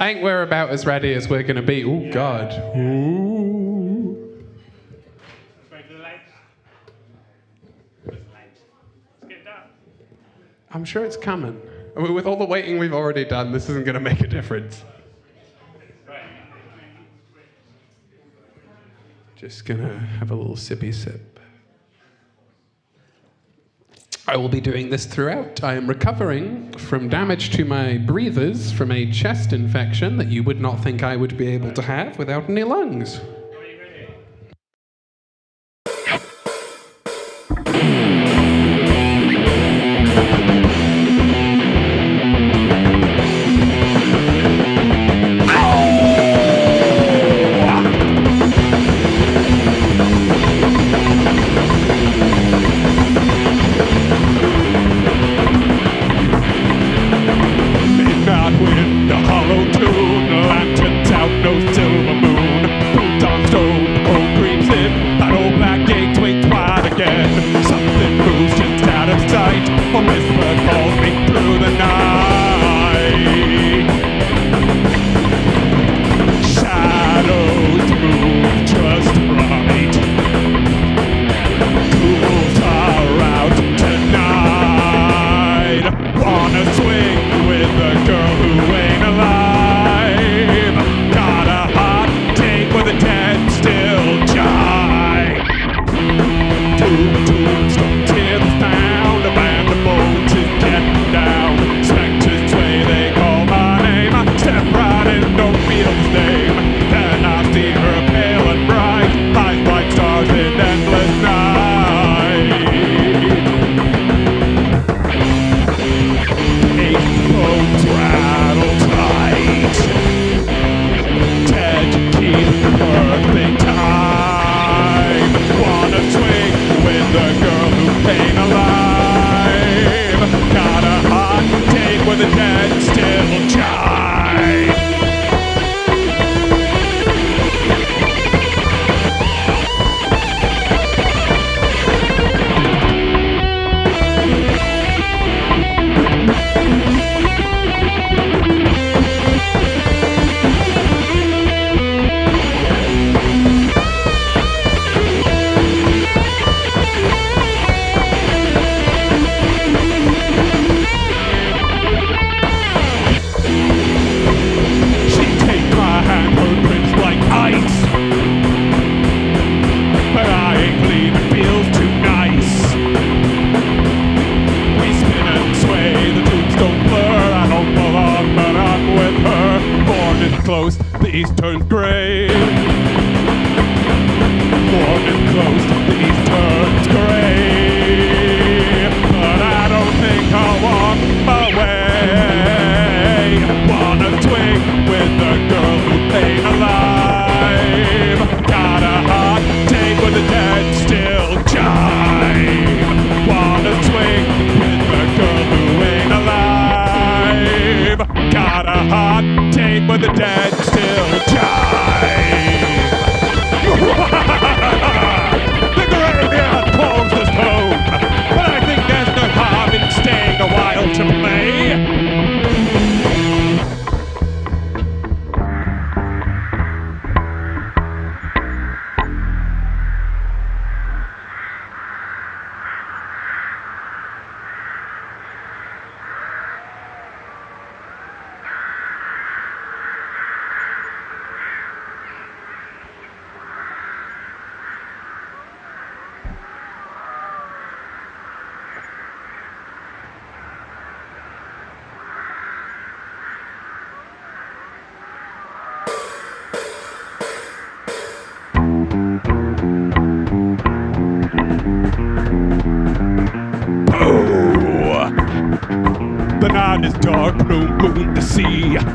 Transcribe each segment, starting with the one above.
I think we're about as ready as we're going to be. Oh, God. Ooh. I'm sure it's coming. I mean, with all the waiting we've already done, this isn't going to make a difference. Just going to have a little sippy sip. I will be doing this throughout. I am recovering from damage to my breathers from a chest infection that you would not think I would be able to have without any lungs.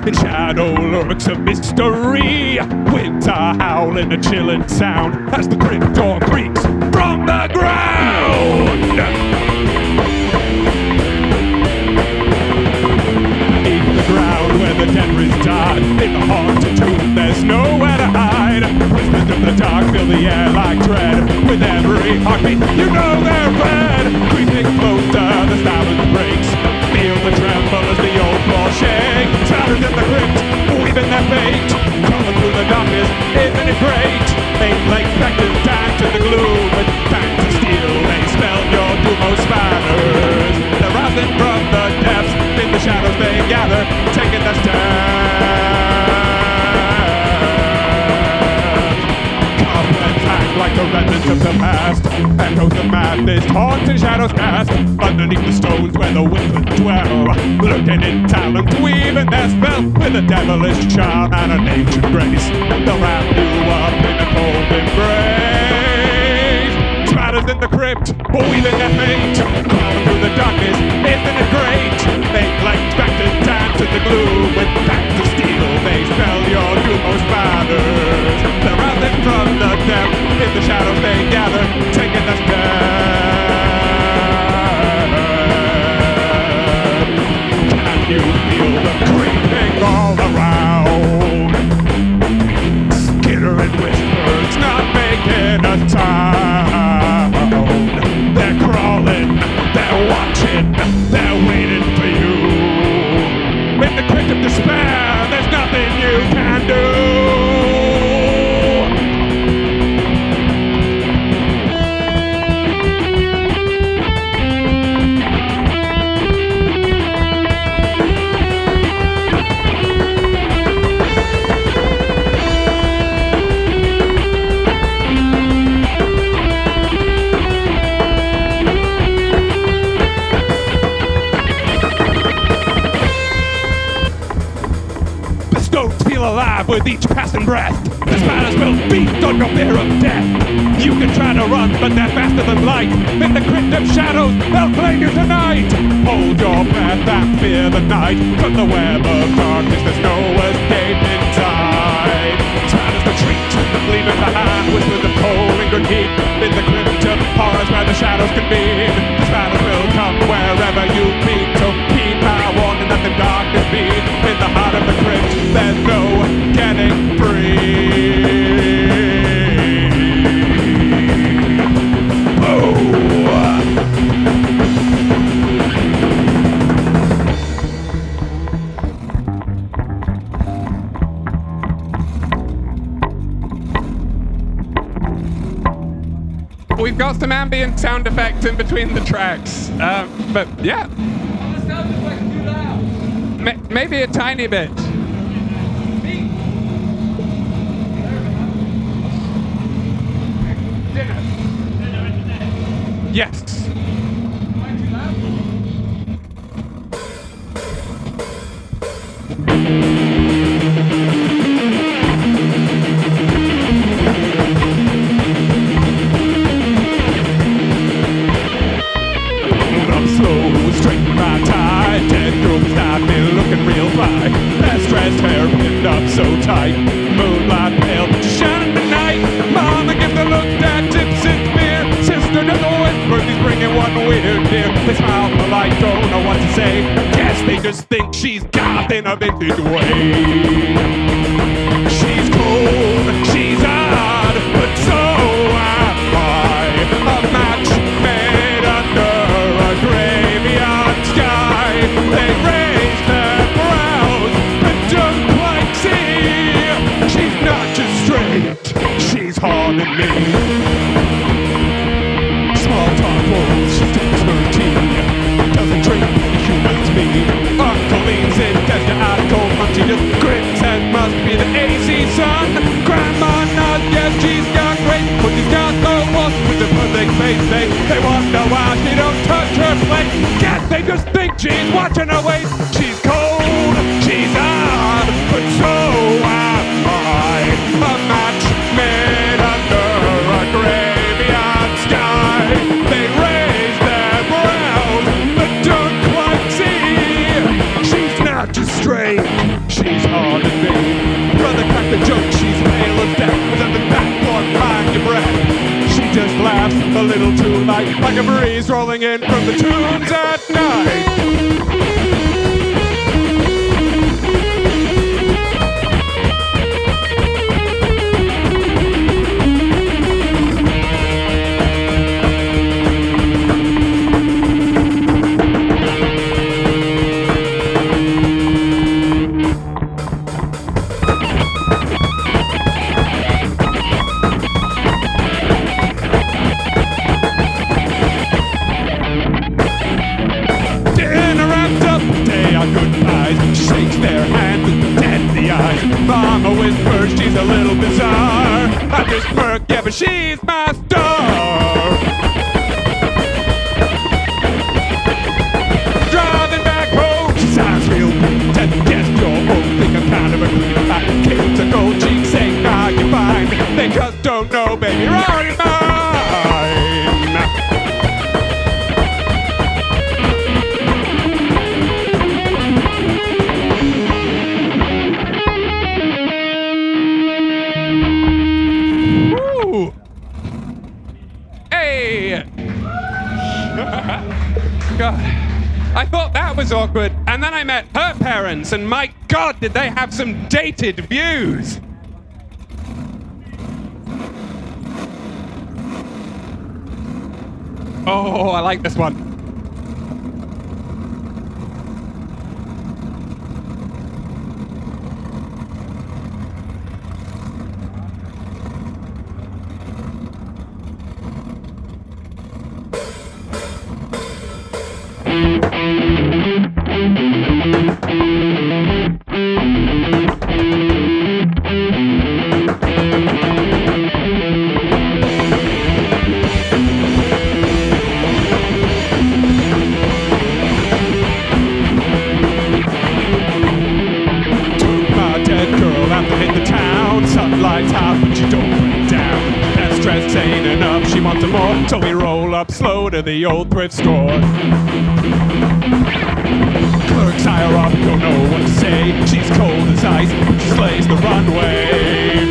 In shadow lurks a mystery. Winds are howling, a chilling sound as the crypt door creaks from the ground. In the ground where the dead reside, in the haunted tomb there's nowhere to hide. Whispers of the dark fill the air like dread. With every heartbeat you know they're red. Creeping closer, the silence breaks. Feel the tremble as the old floor shakes. Shatters in the crypt, we weaving their fate. Crawling through the darkness, isn't it great? Eight-legged specters dance in the gloom with fangs of steel. They spell your doom, oh spanners. They're rising from the depths, in the shadows they gather, taking their steps. Cobwebs hang like the remnants of the past. Echoes of madness, haunts and shadows cast underneath the stones where the wicked dwell. Lurking in talons, weaving their spell with a devilish charm and an ancient grace. They'll wrap you up in a cold embrace. Spatters in the crypt, weaving their fate. Crawling through the darkness, isn't it great? Eight-legged specters dance in the gloom with fangs of steel. They spell your doom, oh spanners. They're rising from the depths, in the shadows they gather, taking their step. Can you feel the creeping all around? Skitter and whispers not making a sound. They're crawling, they're watching, they're waiting for you. In the crypt of despair, there's nothing you can do. Alive with each passing breath. The spiders will feast on your fear of death. You can try to run, but they're faster than light. In the crypt of shadows, they'll claim you tonight. Hold your breath and fear the night. From the web of darkness, there's no escape inside. Spiders retreat, leaving behind whispers of cold lingering heat. In the crypt of horrors where the shadows can be, the spiders will come wherever you be. So heed my warning that the darkness be. In the heart of the crypt, there's no getting free. Oh. We've got some ambient sound effects in between the tracks, but yeah. The sound effects too loud. Maybe a tiny bit. Yes. Straighten my tie, dead girl beside me looking real fly. That stressed hair pinned up so tight. Moonlight pale, but you shine in the night. Mama gives a look that tips its beer. Sister does a whisper, she's bringing one weird dear. They smile polite, don't know what to say. Guess they just think she's goth in a vintage way. She's cold, she's odd, but so am I. A match made under a graveyard sky. They raise their brows, but don't quite see. She's not just straight, she's haunting me. Small talk rolls, she takes her tea. Doesn't drink humans me. Uncle leans in, gets the out cold punch. She just grins and must be the AC sun. Grandma nods, yes, she's got great, but she's got no one with the perfect face. They wonder why she don't touch her plate. Guess they just think she's watching her weight. She's cold, she's odd, but so am I. A match made under a graveyard sky. They raise their brows, but don't quite see. She's not just straight, she's hard to be. Brother cracked the joke, she's pale as death. Without the backboard, find your breath. She just laughs a little too light, like a breeze rolling in from the tunes at night. Bare hands with dead in the eyes. Mama whispers she's a little bizarre. I just smirk, yeah, but she's my star. Driving back home, she sounds real good. And guess you're home, think I'm kind of a queen. I came to gold cheeks saying, ah, you're fine. They just don't know, baby, you're already mine. God, I thought that was awkward, and then I met her parents, and my God, did they have some dated views! Oh, I like this one. So we roll up slow to the old thrift store. Clerks higher up don't know what to say. She's cold as ice, but she slays the runway.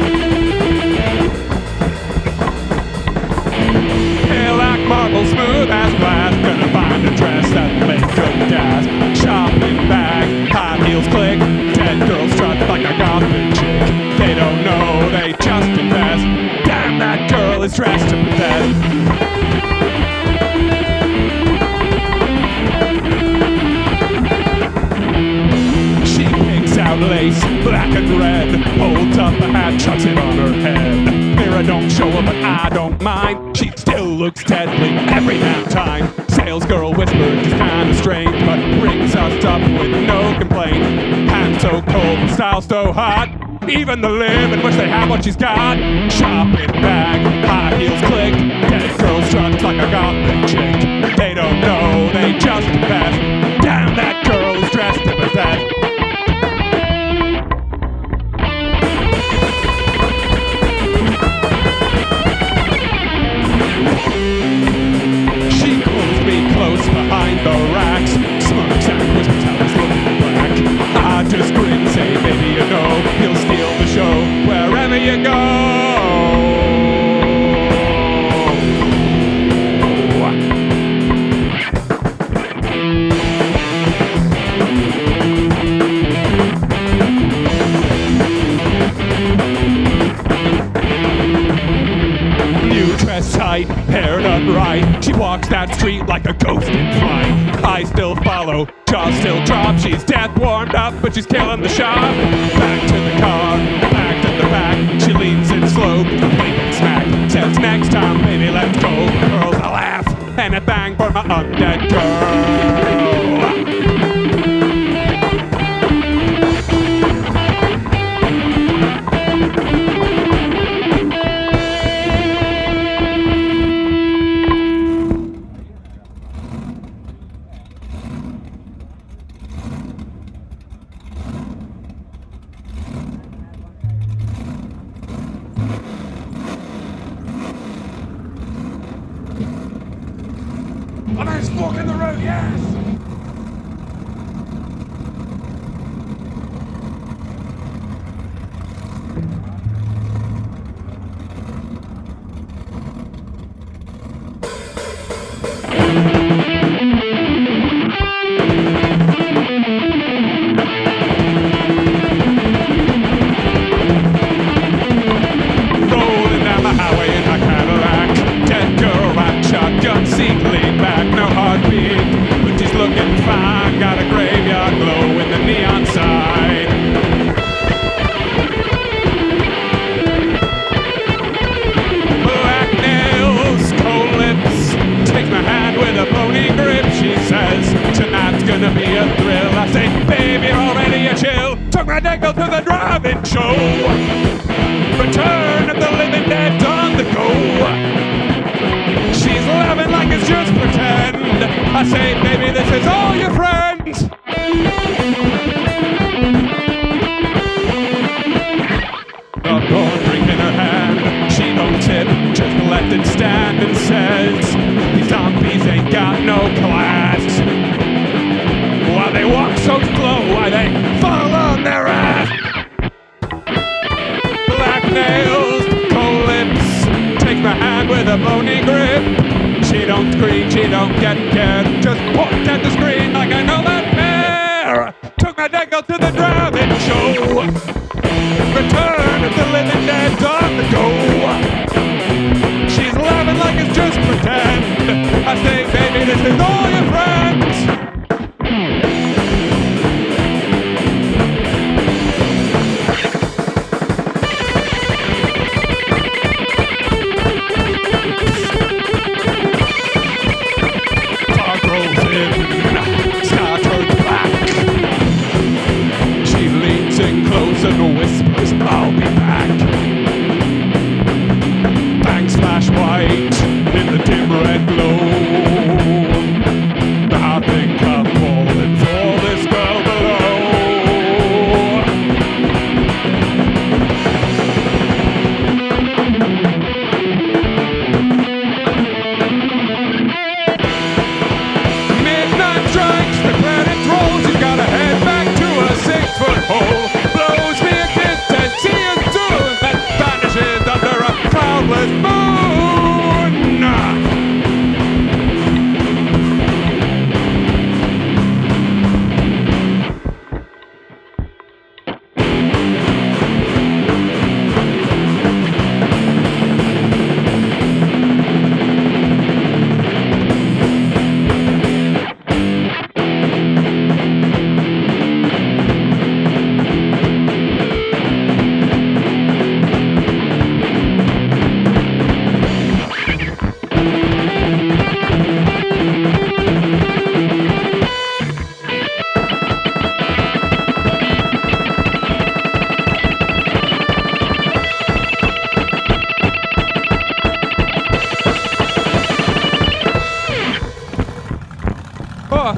Pale like marble, smooth as glass. Gonna find a dress that'll make good gas. Shopping bag, high heels click. Dead girl strut like a gothic chick. They don't know, they just invest. Damn, that girl is dressed to possess. Lace, black and red, holds up a hat, chucks it on her head. Mirror don't show her, but I don't mind. She still looks deadly every damn time. Sales girl whispers, it's kinda strange, but brings us up with no complaint. Hands so cold, style so hot. Even the living wish they had what she's got. Shopping bag, high heels click. Dead girl struts like a gothic chick. They don't know, they just confess. Damn, that girl is dressed to possess. Behind the racks, smirks and whispers how he's looking black. I just grin, say, baby, you know, he'll steal the show wherever you go. New dress tight, hair done right. She walks that street like a ghost in flight. I still follow, jaw still drop. She's death warmed up, but she's killing the shop. Back to the car, back to the back. She leans in slow, blinking smack. Says next time, baby, let's go. Girls, a laugh and a bang for my undead girl. Oh, there's fork in the road, yes! Rolling down the highway in a Cadillac. Dead girl, right shotgun seat, lean back, no heartbeat. But she's Took my nickel to the drive-in show. Return of the living dead's on the go. She's laughing like it's just pretend. I say, baby, this is all your friends. A cold drink in her hand. She don't tip, just let it stand and says, these zombies ain't got no class. Why they walk so slow? Why they fall on their ass? Black nails, cold lips, take my hand with a bony grip. She don't scream, she don't get scared, just point at the screen like I know that mare. Took my nickel to the drive-in show. Return of the living dead's on the go. She's laughing like it's just pretend. I say, baby, this is all your friends. And whispers, I'll be back. Bangs flash white in the dim red glow. I think I'm falling for this girl below. Midnight strikes, the credits roll. She's gotta head back to a 6-foot hole. Moon!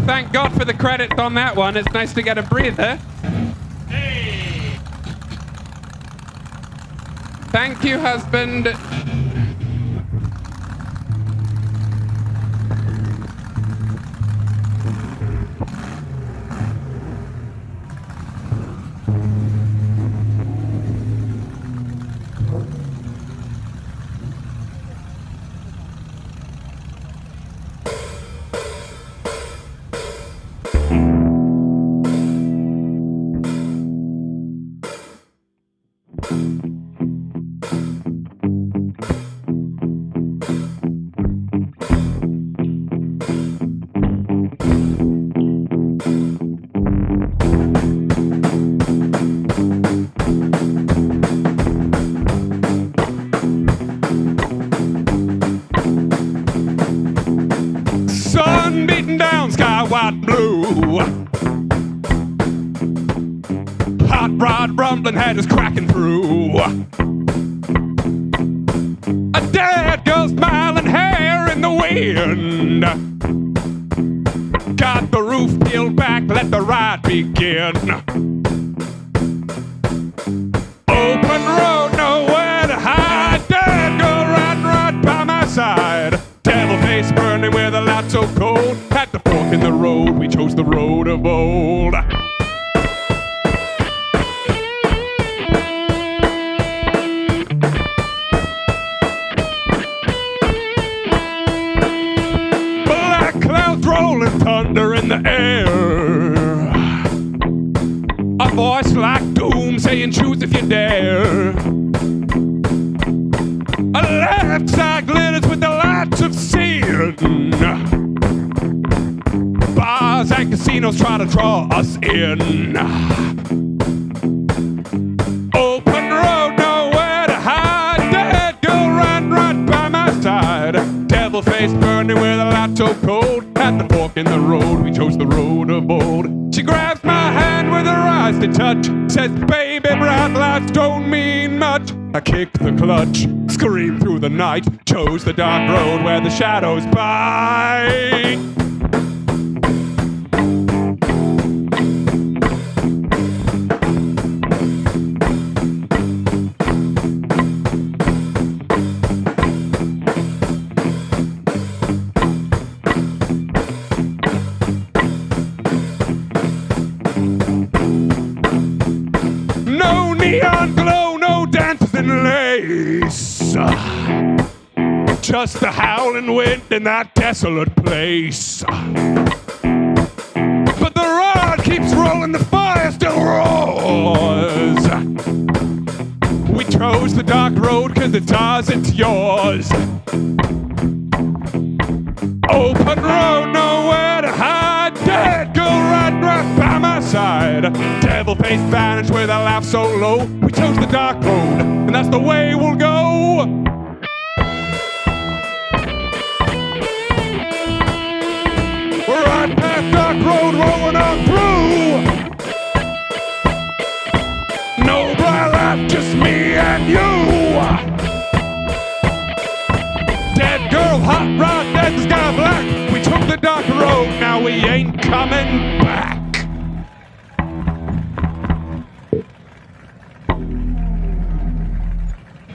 Thank God for the credits on that one. It's nice to get a breather. Hey. Thank you, husband. Sun beating down, sky white blue. Hot rod rumbling, head is cracking through. A dead girl smiling, hair in the wind. Got the roof peeled back, let the ride begin. Open road, nowhere to hide. Dead girl riding right by my side. Devil face burning with a light so cold. At the fork in the road, we chose the road of old. Black clouds rolling, thunder in the air. A voice like doom saying choose if you dare. A left side glitters with the lights of sin. Bars and casinos try to draw us in. Open road, nowhere to hide. Dead girl riding right by my side. Devil face burning with a light so cold. At the fork in the road, we chose the road of old. She grabs my hand with her eyes to touch. Says, baby, bright lights don't mean much. I kick the clutch, scream through the night. Chose the dark road where the shadows bite. No neon glow, no dancers in lace. Just the howling wind in that desolate place. But the rod keeps rolling, the fire still roars. We chose the dark road 'cause it's ours, it's yours. Open road, nowhere to hide. Dead girl right by my side. Devil face vanished with a laugh so low. We chose the dark road, and that's the way we'll go. We're right past dark road, rolling on through. No bright light, just me and you. Dead girl, hot rod, dead the sky black. We took the dark road, now we ain't coming back.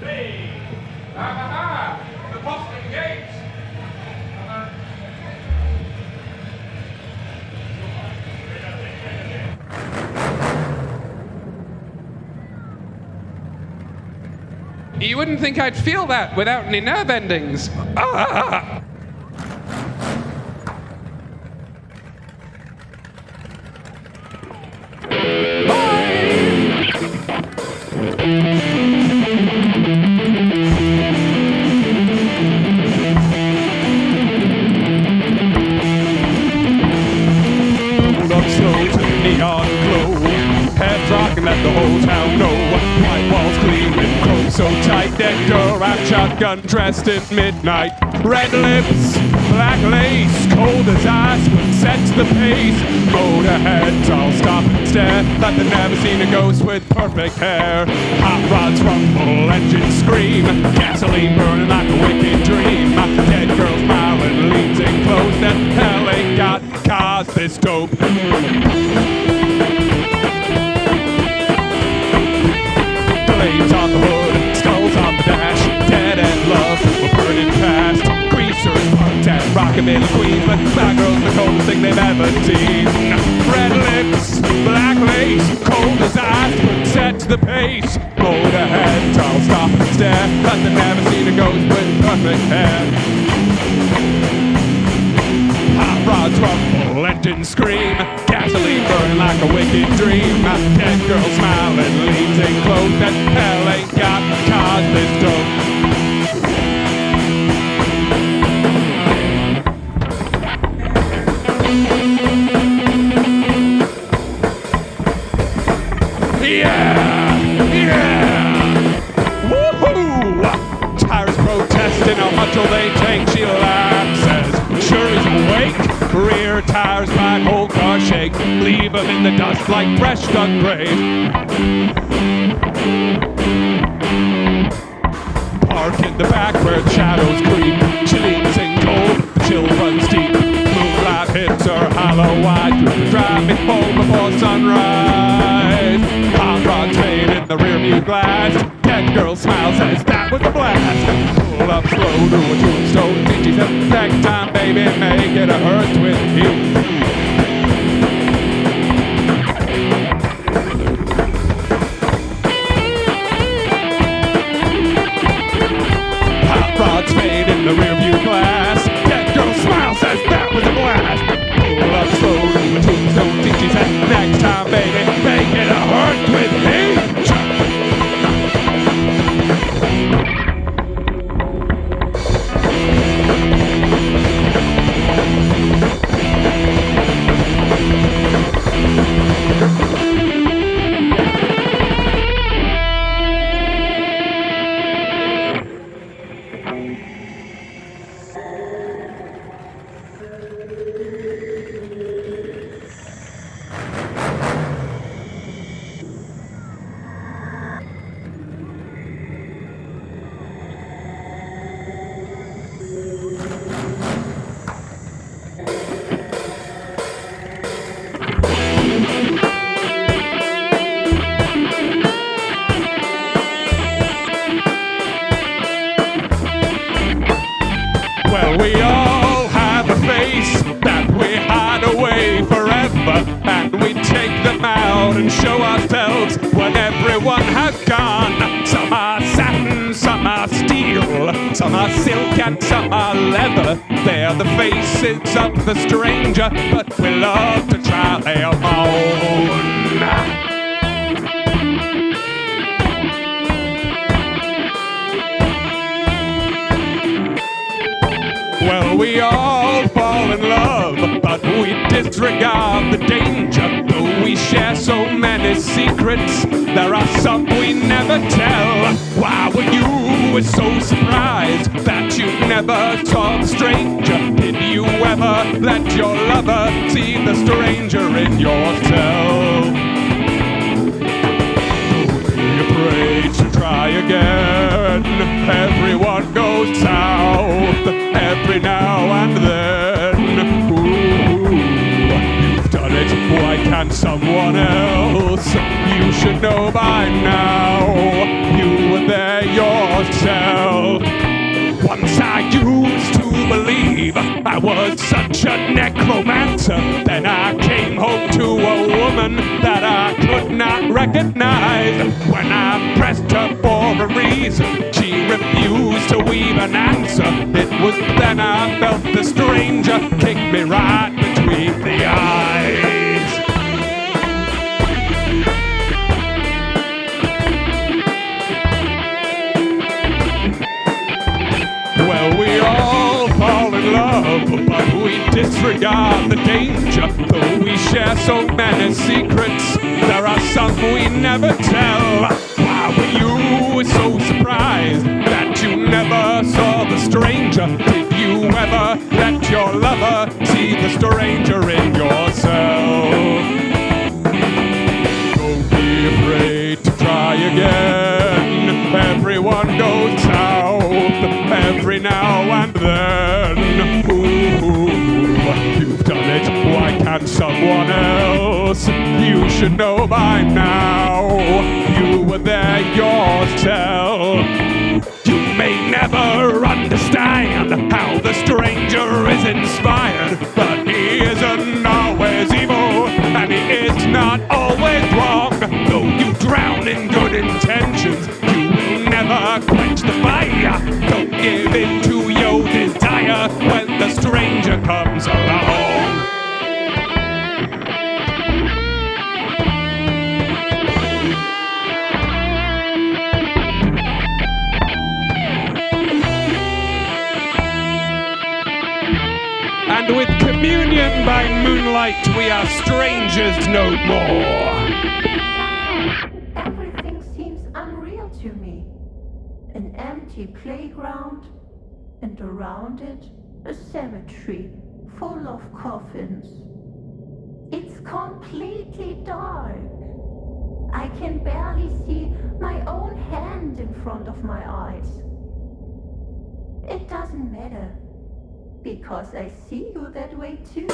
Hey, the Boston Gates. You wouldn't think I'd feel that without any nerve endings. Pulled up slow to the neon glow. Heads rocking, let the whole town know. White walls gleaming, chrome so tight. Dead girl, wrapped shotgun, dressed in midnight. Red lips, black lace, cold as ice, but sets the pace. Motorheads all stop and stare, like they've never seen a ghost with perfect hair. Hot rods rumble, engines scream, gasoline burning like a wicked dream. Dead girl smiling, leans in close, that hell ain't got cars this dope. Flames on the hood, skulls on the dash. Dead end love, we're burning fast. Greasers parked at Rockabilly Queens, but black girls the coldest thing they've ever seen. Red lips, black lace, cold as ice, but sets the pace. Motorheads all stop and stare, like they've never seen a ghost with perfect hair. Hot rods rumble, engines scream, gasoline burning like a wicked dream. Dead girl smiling, leans in close, that hell ain't got cars this dope. Yeah! Yeah! Woohoo! Tyrus protesting how much will they take, she laughs, says, sure he's awake. Rear tires, back, whole car shake. Leave him in the dust like fresh dug grave. Park in the back where the shadows creep. She leans in cold, the chill runs deep. Moonlight hits her hollow wide. Drive me home before sunrise. Hot rods fade in the rearview glass. Dead girl smiles, says that was a blast. Pull up slow to a tombstone. She says, next time, baby, make it a hearse with you. Hot rods fade in the rearview glass. Dead girl smiles, says that was a blast. Pull up slow to a tombstone. She says, next time, baby, make it a hearse with me. come out and show ourselves when everyone has gone. Some are satin, some are steel, some are silk and some are leather. They're the faces of the stranger, but we love to try them on. Well, we all fall in love, but we disregard the danger. Though we share so many secrets, there are some we never tell. Why were you so surprised that you never saw the stranger? Did you ever let your lover see the stranger in yourself? Don't be afraid to try again. Everyone goes south every now and then. Ooh, you've done it, why can't someone else? You should know by now, you were there yourself. Once I used to believe I was such a necromancer. Then I came home to a woman that I could not recognize. When I pressed her for a reason, she refused to weave an answer. It was then I felt the stranger kick me right between the eyes. Well, we all fall in love, but we disregard the danger. Though we share so many secrets, there are some we never tell. Why were you so surprised that you never saw the stranger? Did you ever let your lover see the stranger in yourself? Don't be afraid to try again. Everyone goes south every now and then. Ooh, you've done it, why can't someone else? You should know by now, you were there yourself. You may never understand how the stranger is inspired, but he isn't always evil, and he is not always wrong. Though you drown in good intentions, you will never quench the fire. Don't give in to your desire when the stranger comes along. And with communion by moonlight, we are strangers no more. Everything seems unreal to me. An empty playground, and around it, a cemetery full of coffins. It's completely dark. I can barely see my own hand in front of my eyes. It doesn't matter, because I see you that way too.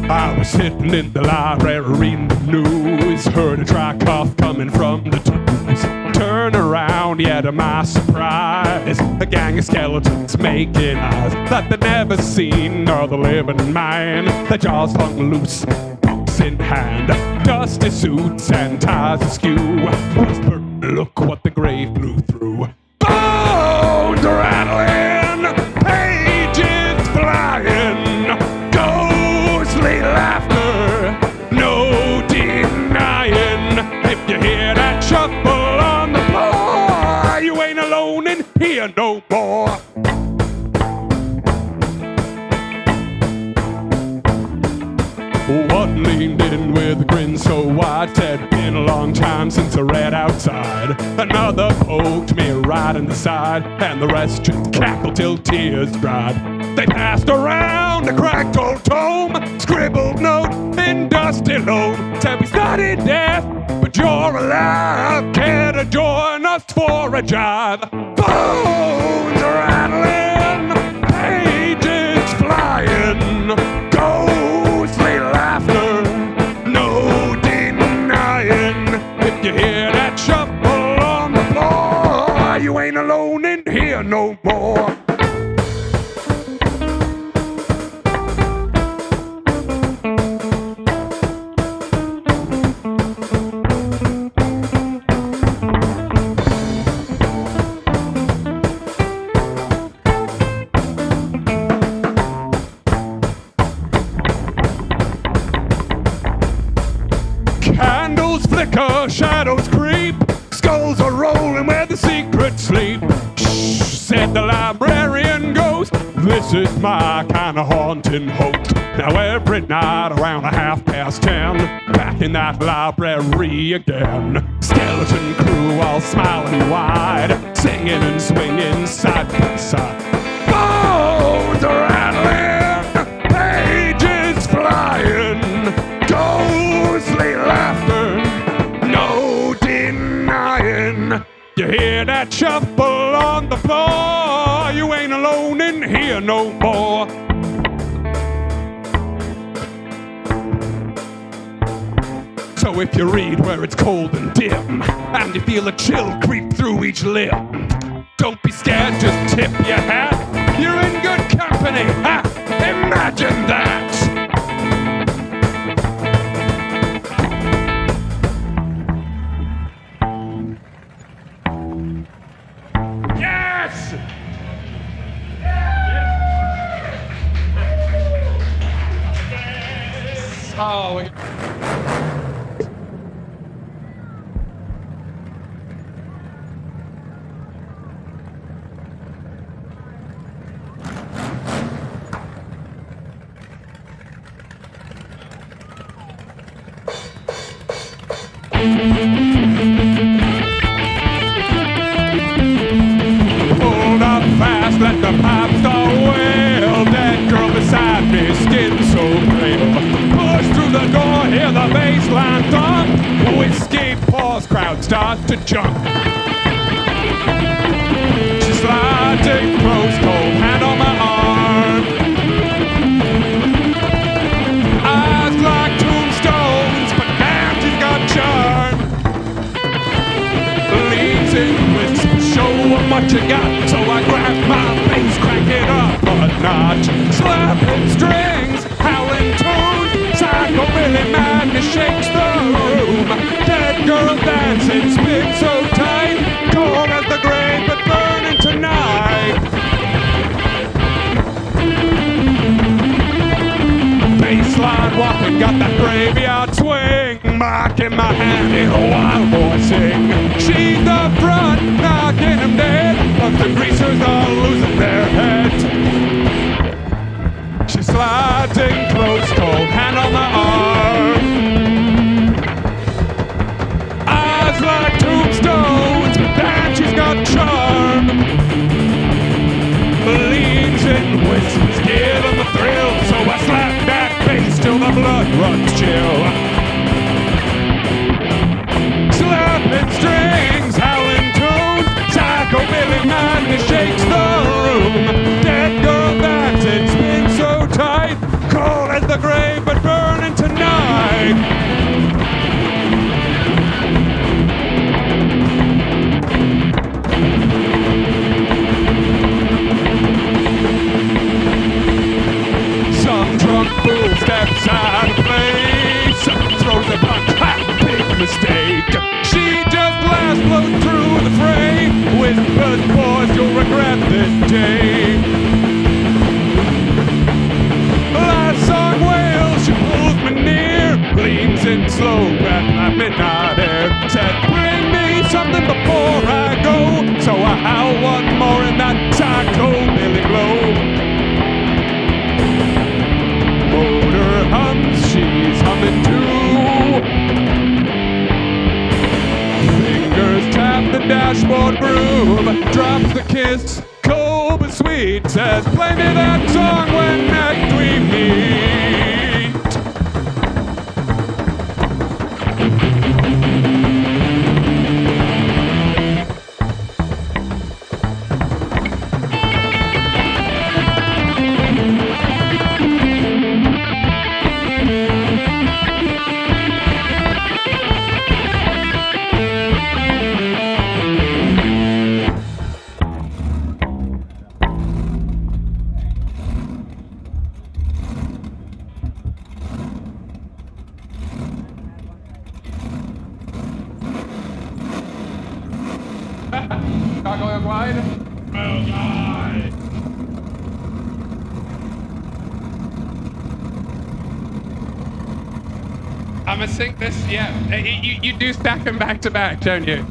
I was sitting in the library reading the news, heard a dry cough coming from the tombs. Turn around, yeah, to my surprise, a gang of skeletons making eyes that they'd never seen nor the living man. Their jaws hung loose, books in hand, dusty suits and ties askew. Whisper, look what the grave blew through. Bones rattling, pages flying, ghostly laughter, no denying. If you hear that shuffle on the floor, you ain't alone in here no more. One leaned in with a grin so wide, said, been a long time since I read outside. Another poked me right in the side, and the rest just cackled till tears dried. They passed around a cracked old tome, scribbled note in dusty loam, said, we studied death, but you're alive. Care to join us for a jive? Bones rattling, pages flying, ghostly laughter, no denying. If you hear that shuffle on the here no more. Candles flicker, shadows creep, skulls are rolling where the secrets sleep. Shh, said the librarian ghost, this is my kind of haunting host. Now every night around 10:30, back in that library again. Skeleton crew all smiling wide, singing and swinging side by side. Bones rattling, pages flying, ghostly laughter, no denying. You hear that shuffle on the floor, you ain't alone in here no more. So if you read where it's cold and dim, and you feel a chill creep through each limb, don't be scared, just tip your hat. You're in good company, ha! Imagine that! Yes! Oh, hold up fast, let the pop star wail. That girl beside me, skin so pale. Push through the door, hear the bass line thump. Whiskey pours, crowd starts to jump. She slides in close, cold hand on my arm. Eyes like tombstones, but damn, she's got charm. Leans in, whisper, show them what you got. So I grab my bass, crank it up a notch. Slappin' strings, howling tunes, psychobilly madness shakes the room. Dead girl dancing, spin so tight, cold as the grave but burning tonight. Baseline walking, got that graveyard swing. Mic in my hand, hear a wild boy sing. She's the front, knocking him dead, but the greasers are losing their heads. She slides in close, cold hand on my arm. Eyes like tombstones, but damn, she's got charm. Leans in, whispers, give him a thrill. So I slap that bass till the blood runs chill. Slappin' strings, howling tunes, psychobilly madness shakes the room. Dead girl dancing, spin so tight, cold as the grave but burning tonight. Some drunk fool steps out of place, throws a punch, ha, big mistake. She just last blows through the fray, whispers, boys, you'll regret this day. Last song wails, she pulls me near, leans in slow, breath like midnight air. Said, bring me something before I go. So I howl one more in that psychobilly glow. Motor hums, she's humming too. Fingers tap the dashboard groove, drops the kiss, cold but sweet. Says, play me that song when next we meet. Right. I'm gonna sing this, yeah. You do stack them back to back, don't you?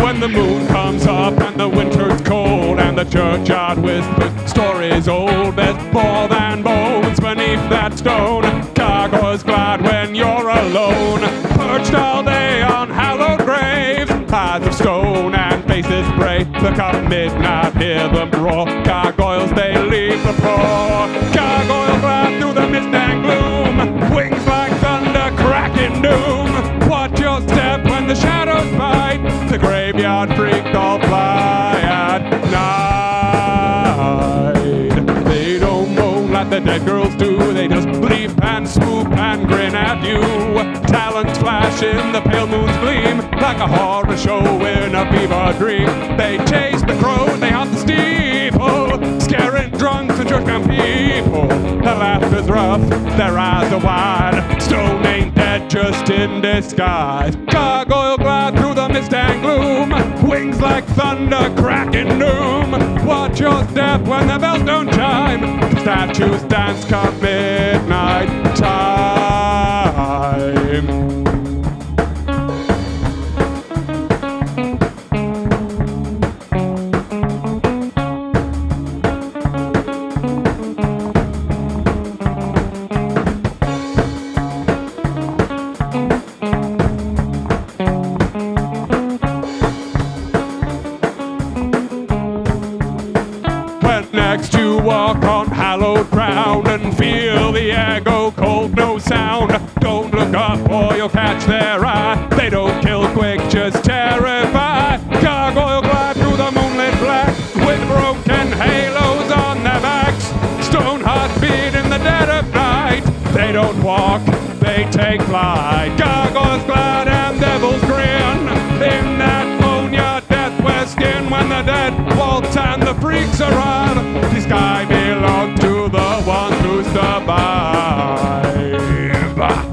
When the moon comes up and the winter's cold and the churchyard whispers stories old, there's more than bones beneath that stone. Gargoyles glide when you're alone, perched all day on hallowed graves, eyes of stone and faces brave. Look up midnight, hear them roar. Gargoyles, they leave the poor. Gargoyle glide through the mist and gloom, wings like thunder cracking doom. Watch your step when the shadows bite. The graveyard freak all fly at night. They don't moan like the dead girls do. They just leap and swoop and grin at you. Talons flash in the pale moon's gleam, like a horror show in a fever dream. They chase the crows, they haunt the steeple, scaring drunks and church-bound people. Their laughter's rough, their eyes are wide. Stone ain't dead, just in disguise. Gargoyle glide through the mist and gloom, wings like thunder cracking doom. Watch your step when the bells don't chime. Statues dance come midnight time. Next you walk on hallowed ground and feel the air go cold, no sound. Don't look up or you'll catch their eye. They don't kill quick, just terrify. Gargoyle glide through the moonlit black with broken halos on their backs. Stone hearts beat in the dead of night. They don't walk, they take flight. Gargoyles glide and devils grin in that boneyard death wear skin. When the dead waltz and the freaks arrive, the sky belongs to the ones who survive. Bye.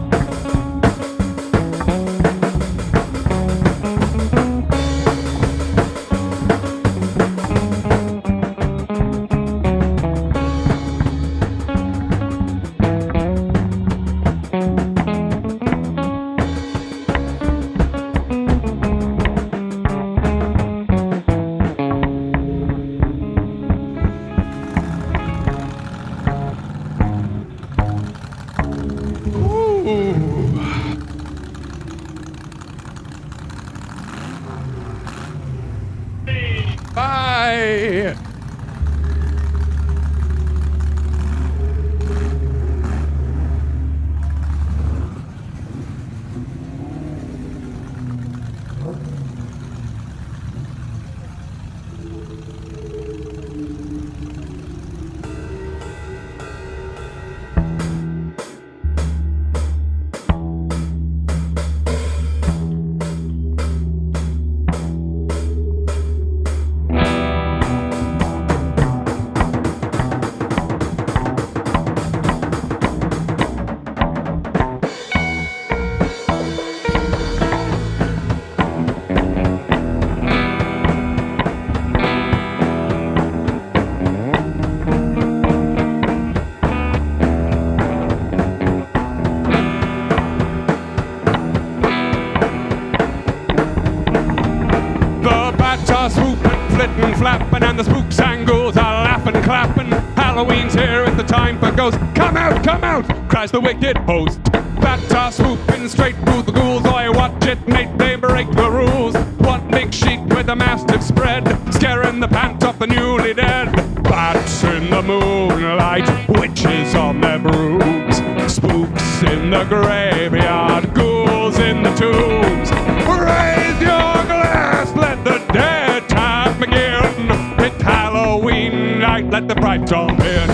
Flitting, flapping, and the spooks and ghouls are laughing, clapping. Halloween's here, it's the time for ghosts. Come out, cries the wicked host. Bats are swooping straight through the ghouls. I watch it, mate, they break the rules. One big sheet with a mastiff spread, scaring the pants off the newly dead. Bats in the moonlight, witches on their brooms, spooks in the graveyard, ghouls in the tombs. Raise your glass, let the dead time begin. It's Halloween night, let the bright dawn in.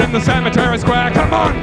in the cemetery square. Come on,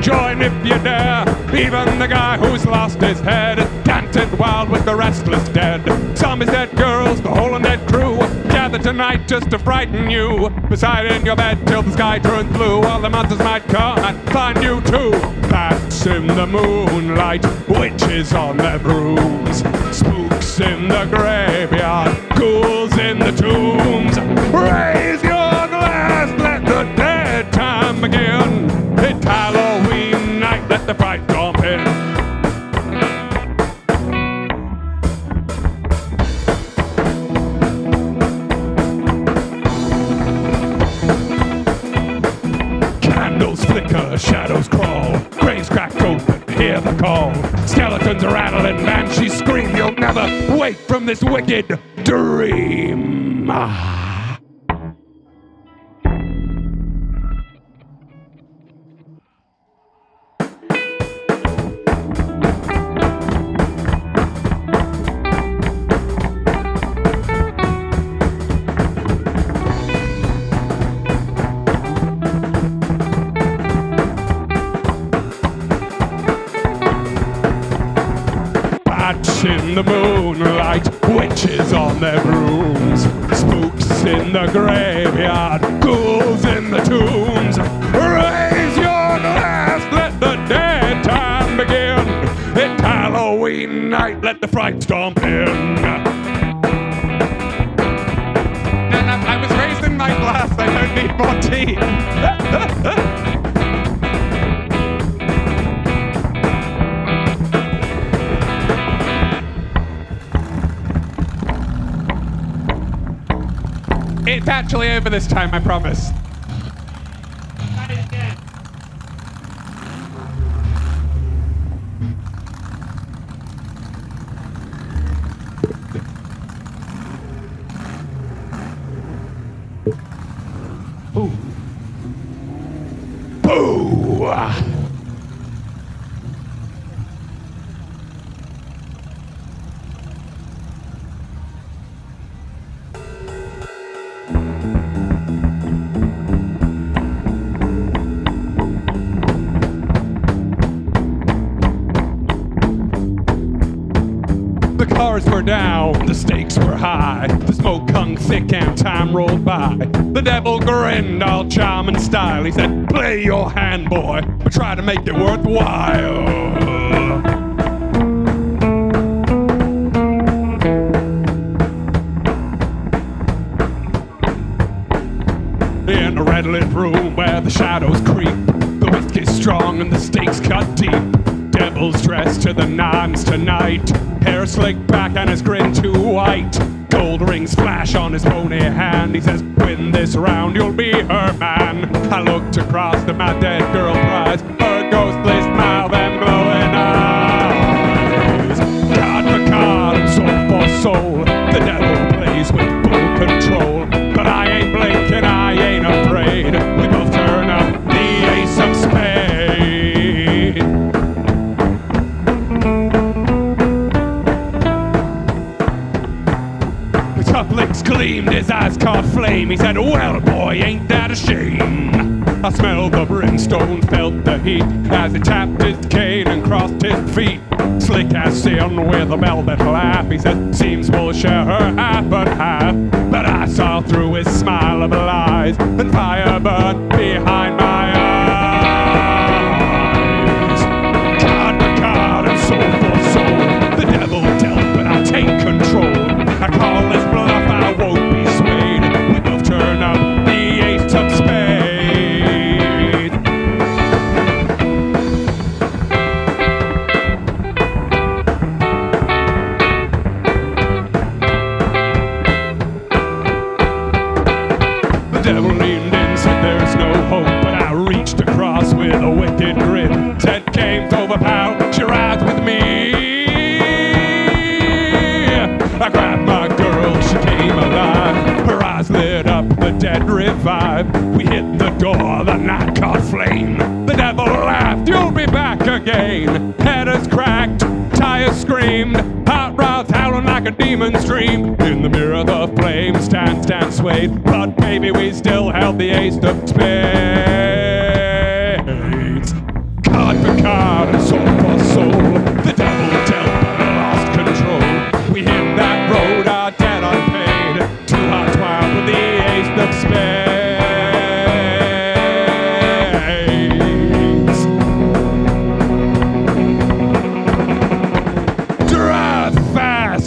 join if you dare. Even the guy who's lost his head is dancing wild with the restless dead. Some is dead girls, the whole undead crew gathered tonight just to frighten you. Beside in your bed till the sky turns blue. All the monsters might come and find you too. Bats in the moonlight, witches on their brooms, spooks in the graveyard, ghouls in the tombs. Raise your glass, let the dead time begin. It's Halloween night, let the fright jump in. Candles flicker, shadows crawl, graves crack open, hear the call. Skeletons rattle and banshees scream. You'll never wake from this wicked dream. In the moonlight, witches on their brooms, spooks in the graveyard, ghouls in the tombs. Raise your glass, let the dead time begin. It's Halloween night, let the fright stomp in. And I was raised in my glass, I don't need more tea. It's actually over this time, I promise. Ooh. Boo! The cars were down, the stakes were high, the smoke hung thick and time rolled by. The devil grinned all charm and style. He said, play your hand, boy, but try to make it worthwhile. In a red-lit room where the shadows creep, the whiskey's strong and the stakes cut deep. Devil's dressed to the nines tonight, hair slicked back and his grin too white. Gold rings flash on his bony hand. He says, win this round, you'll be her man. I looked across at my dead girl prize, her ghostly smile, them glowing eyes. Card for card and soul for soul, the devil plays with full control. But I ain't blinking, I ain't afraid. We both turn up the ace of spades. Lips gleamed, his eyes caught flame. He said, well, boy, ain't that a shame? I smelled the brimstone, felt the heat as he tapped his cane and crossed his feet. Slick as sin with a velvet laugh. He said, seems we'll share her half and half. But I saw through his smile of lies, and fire burned behind my eyes. Card for card and soul for soul, the devil dealt, but I take control. I call this bluff, I won't be swayed. We both turn up the ace of spades. The devil leaned in, said there's no hope, but I reached across with a wicked grin. Said game's over, pal, she rides with me. I grabbed my girl, she came alive. Her eyes lit up, the dead revived. We hit the door, the night caught flame. The devil laughed, you'll be back again. Headers cracked, tires screamed, hot rods howling like a demon's dream. In the mirror the flames stand swayed, but baby we still held the ace of spades.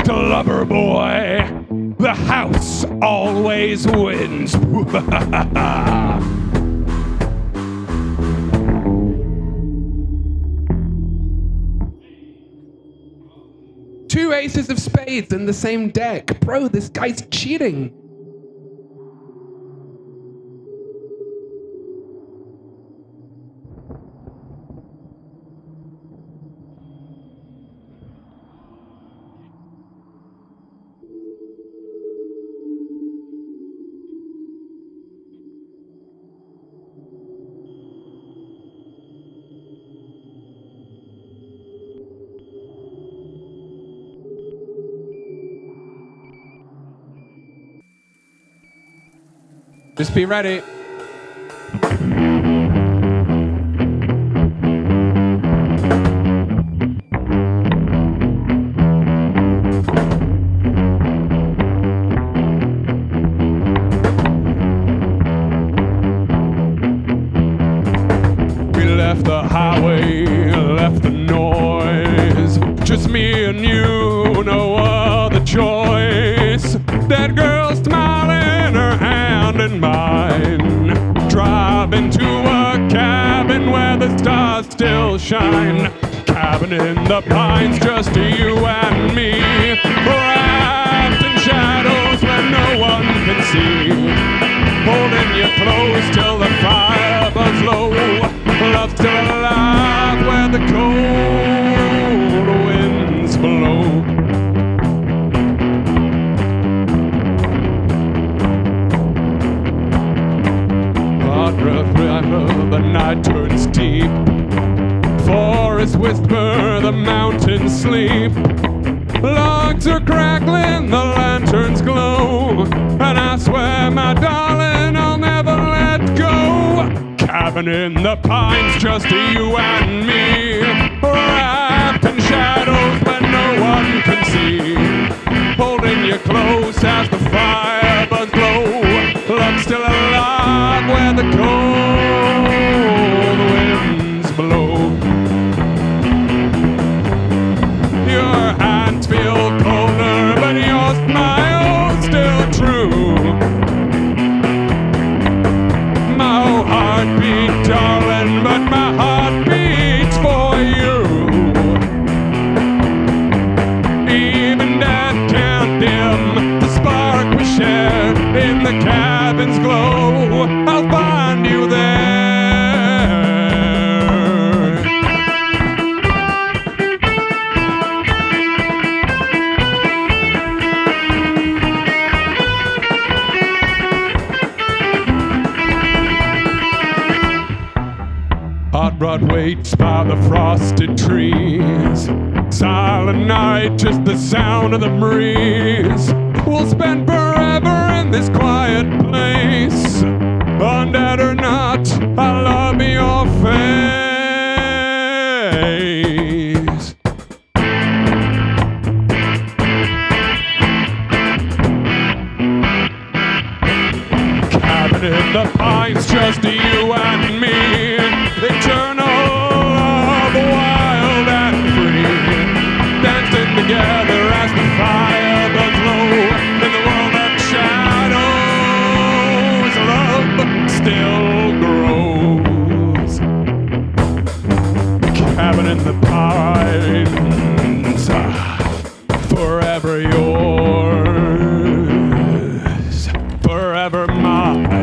honest lover boy. The house always wins. Two aces of spades in the same deck. Bro, this guy's cheating. Just be ready. We left the highway, left the noise. Just me and you, no other choice. That girl smiling, her hand in mine. Driving to a cabin where the stars still shine. Cabin in the pines, just you and me. Wrapped in shadows where no one can see. Holding you close till the fire burns low. Love's still alive where the cold winds blow. The night turns deep. Forests whisper, the mountains sleep. Logs are crackling, the lanterns glow. And I swear, my darling, I'll never let go. Cabin in the pines, just you and me. Wrapped in shadows where no one can see. Holding you close as the fire burns low. Love's still alive where the cold winds blow. Your hands feel colder, but your smile's still true. My whole heart beats, darling, but my heart beats for you. Even death can't dim the spark we share in the cabin's glow. I'll find you there. Hot rod waits by the frosted trees. Silent night, just the sound of the breeze. We'll spend forever in this quiet place. Undead or not, I love your face. Cabin in the pines, just you and me. Eternal love, wild and free. Dancing together as the fire burns low. In the world of shadows, love still grows. Cabin in the pines, forever yours, forever mine.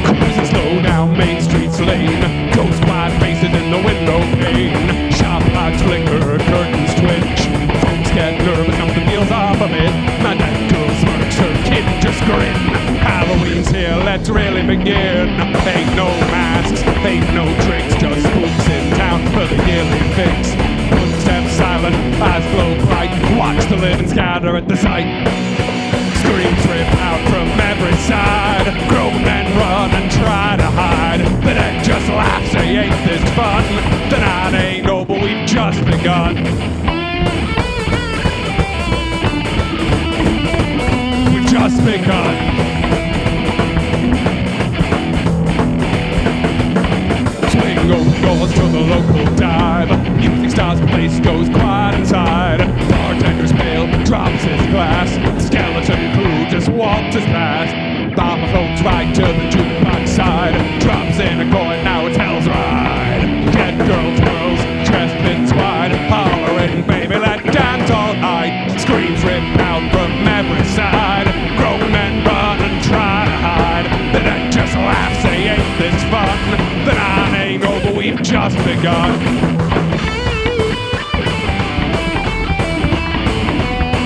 Cruisin slow down Main Street's lane. Ghost wide faces grin. Halloween's here, let's really begin. Ain't no masks, ain't no tricks, just spooks in town for the yearly fix. Footsteps silent, eyes glow bright, watch the living scatter at the sight. Screams rip out from every side, grown men run and try to hide. The dead just laugh, say ain't this fun? The night ain't over, we've just begun. We've just begun. Open doors to the local dive. Music starts, place goes quiet inside. Bartender's pale, drops his glass. Skeleton crew just waltzes past. Mama floats right to the jukebox side. Drops in a coin, now it's hell's ride. Dead girl twirls, chest pins wide. Hollering, baby, let dance all night. Screams rip out from every side. Grown men run and try to hide. The dead just laugh, say ain't this fun? The night ain't over, we've just begun.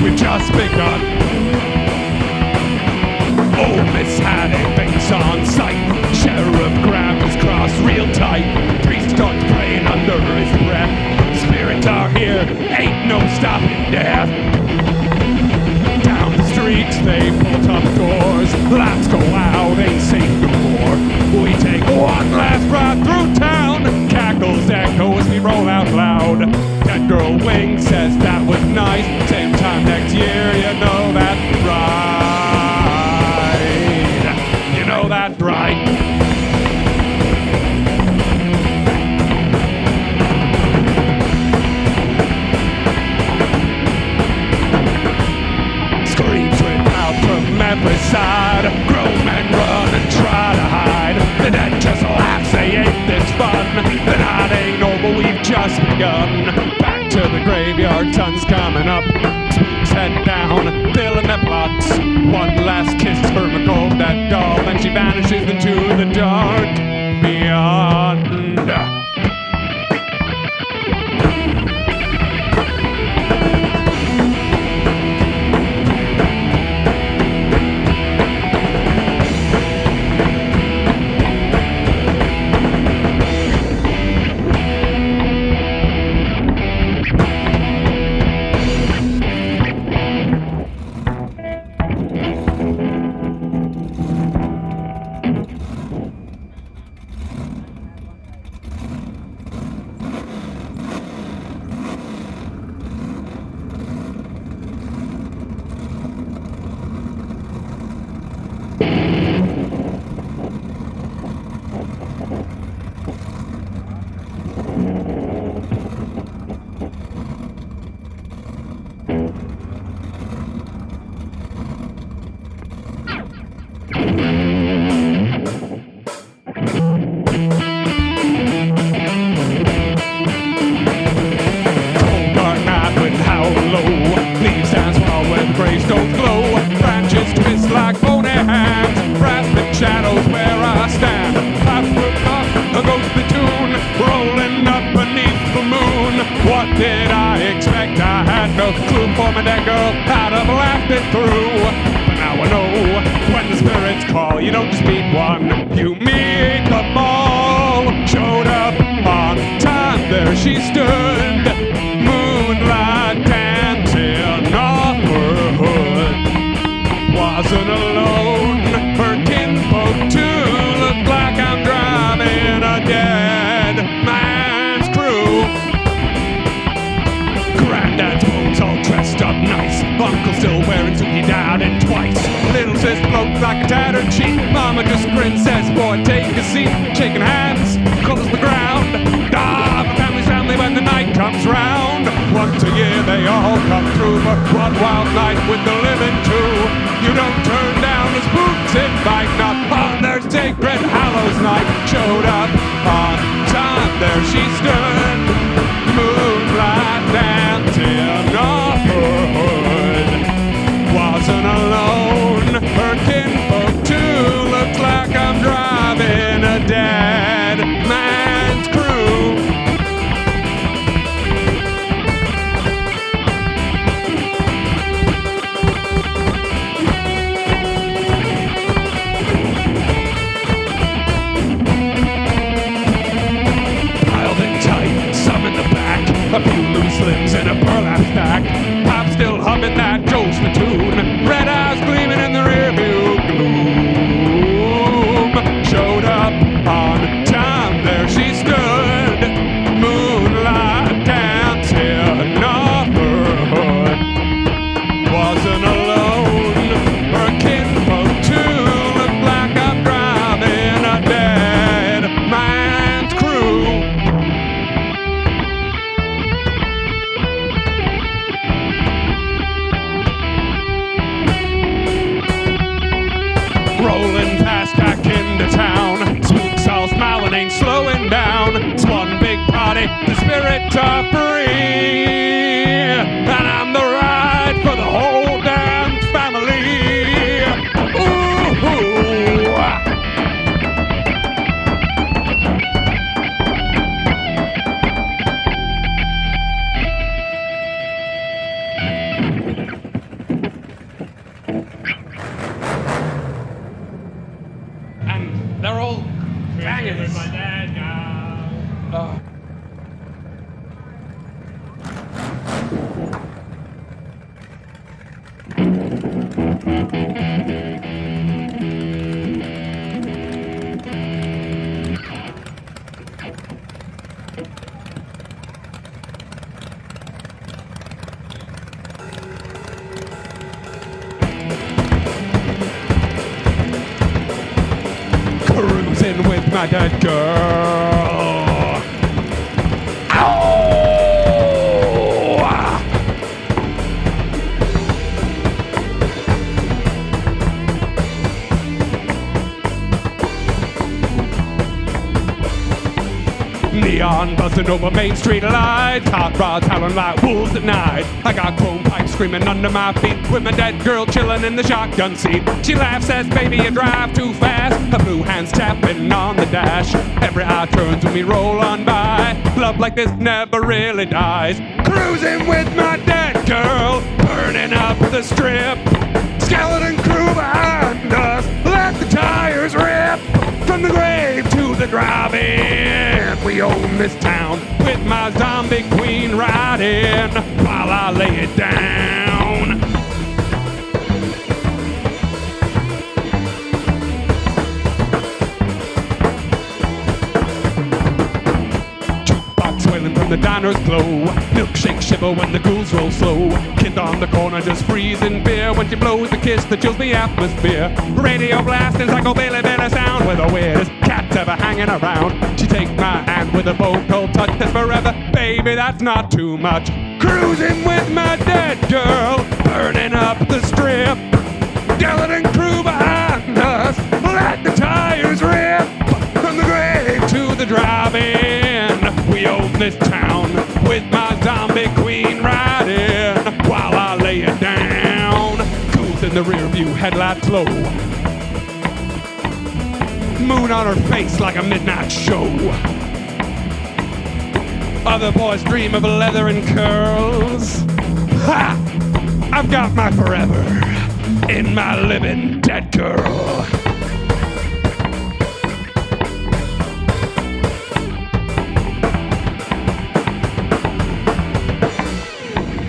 We've just begun. Oh, Miss Hattie, face on sight. Sheriff grabs his cross real tight. Priest starts praying under his breath. Spirits are here, ain't no stopping death. Down the streets, they bolt up doors. Laughs go out, ain't safe no more. We take one last ride through town. Cackles echo as we roll out loud. That girl Wing says that was nice. Same time next year, you know that's right. You know that's right. Every side, grown men run and try to hide. The dead just laugh, say ain't this fun? The night ain't over, we've just begun. Back to the graveyard, sun's coming up. Spooks head down, filling their plots. One last kiss for McCall, that doll, then she vanishes into the dark beyond. She stood, moonlight dancing off her hood. Wasn't alone, her kinfolk too. Looked like I'm driving a dead man's crew. Granddad's bones all dressed up nice. Uncle still wearing suit, he died in twice. Little sis floats like a tattered sheet. Mama just grins, says, boy, take a seat. Shaking hands, covers the ground. Family when the night comes round. Once a year they all come through for one wild night with the living too. You don't turn down the spooks invite, not on their sacred Hallows night. Showed up on time, there she stood, moonlight dancing off her hood. Wasn't alone, her kinfolk too. Looks like I'm driving a dead man's crew. Rolling fast back into town. Spooks all smiling, ain't slowing down. It's one big party, the spirits are free. And I'm the ride for the whole damn family. Ooh. And they're all bangers. My dad, Cruising with my dead girl. Ow! Neon buzzing over Main Street lights, hot rods howling like wolves at night. I got chrome pipes screaming under my feet, with my dead girl chilling in the shotgun seat. She laughs, says, "Baby, you drive too fast." Her blue hands tapping on the dash. Every eye turns when we roll on by. Love like this never really dies. Cruising with my dead girl, burning up the strip. Skeleton crew behind us, let the tires rip. From the grave to the drive-in, we own this town with my zombie queen riding while I lay it down. Jukebox wailing from the diner's glow. Milkshake shiver when the ghouls roll slow. Kid on the corner just freezing beer when she blows the kiss that chills the atmosphere. Radio blasting psychobilly sound with the weirdest cats ever hanging around. She takes my hand with a vocal touch that's forever. Baby, that's not too much. Cruising with my dead girl, burning up the strip. Skeleton crew behind us, let the tires rip. From the grave to the drive-in, we own this town with my zombie queen riding while I lay it down. Ghouls in the rear view, headlights low. Moon on her face like a midnight show. Other boys dream of leather and curls. Ha! I've got my forever in my living dead girl.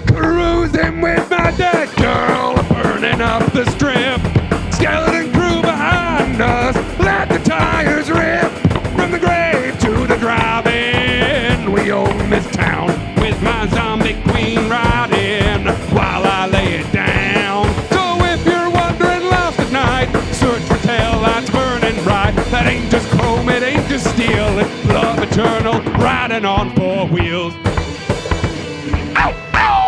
Cruising with my dead girl, burning up the strip. Skeleton crew behind us, let the tires rip. From the grave to the drive-in, we own this town with my zombie queen riding while I lay it down. So if you're wandering lost at night, search for taillights burning bright. That ain't just chrome, it ain't just steel, it's love eternal, riding on four wheels. Ow! Ow!